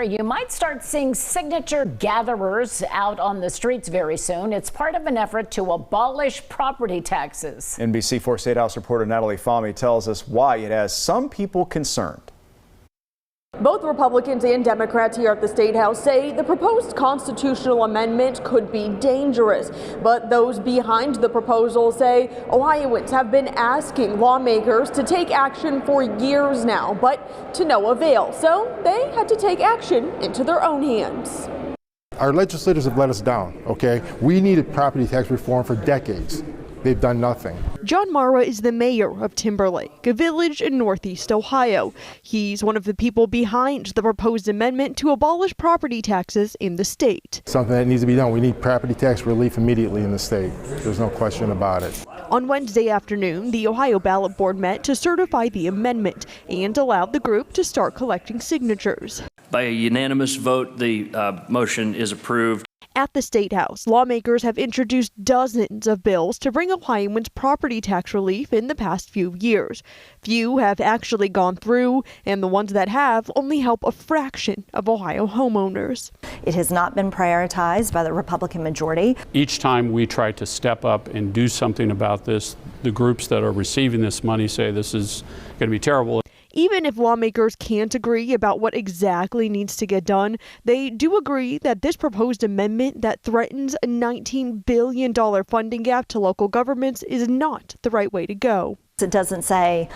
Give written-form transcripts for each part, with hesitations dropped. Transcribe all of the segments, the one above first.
You might start seeing signature gatherers out on the streets very soon. It's part of an effort to abolish property taxes. NBC4 State House reporter Natalie Fahmy tells us why it has some people concerned. Both Republicans and Democrats here at the State House say the proposed constitutional amendment could be dangerous. But those behind the proposal say Ohioans have been asking lawmakers to take action for years now, but to no avail. So they had to take action into their own hands. Our legislators have let us down, okay? We needed property tax reform for decades. They've done nothing. John Mara is the mayor of Timberlake, a village in Northeast Ohio. He's one of the people behind the proposed amendment to abolish property taxes in the state. Something that needs to be done. We need property tax relief immediately in the state. There's no question about it. On Wednesday afternoon, the Ohio Ballot Board met to certify the amendment and allowed the group to start collecting signatures. By a unanimous vote, the motion is approved. At the State House, lawmakers have introduced dozens of bills to bring Ohioans property tax relief in the past few years. Few have actually gone through, and the ones that have only help a fraction of Ohio homeowners. It has not been prioritized by the Republican majority. Each time we try to step up and do something about this, the groups that are receiving this money say this is going to be terrible. Even if lawmakers can't agree about what exactly needs to get done, they do agree that this proposed amendment that threatens a $19 billion funding gap to local governments is not the right way to go. It doesn't say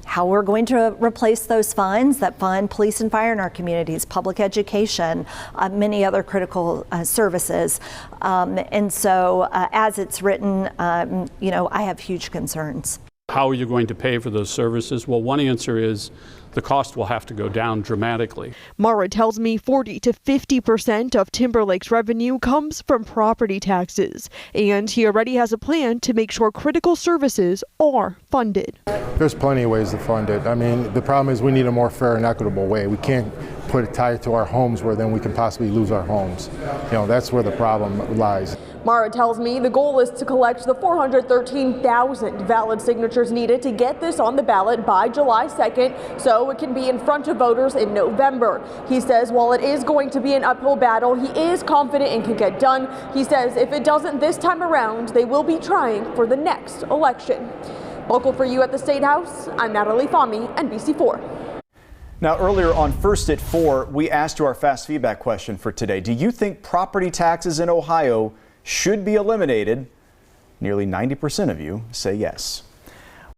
how we're going to replace those funds that fund police and fire in our communities, public education, many other critical services. And so as it's written, I have huge concerns. How are you going to pay for those services? Well, one answer is the cost will have to go down dramatically. Mara tells me 40 to 50% of Timberlake's revenue comes from property taxes, and he already has a plan to make sure critical services are funded. There's plenty of ways to fund it. I mean, the problem is we need a more fair and equitable way. We can't put it tied to our homes where then we can possibly lose our homes. That's where the problem lies. Mara tells me the goal is to collect the 413,000 valid signatures needed to get this on the ballot by July 2nd so it can be in front of voters in November. He says while it is going to be an uphill battle, he is confident it can get done. He says if it doesn't this time around, they will be trying for the next election. Local for you at the State House, I'm Natalie Fahmy, NBC4. Now, earlier on First at 4, we asked you our fast feedback question for today. Do you think property taxes in Ohio should be eliminated? Nearly 90% of you say yes.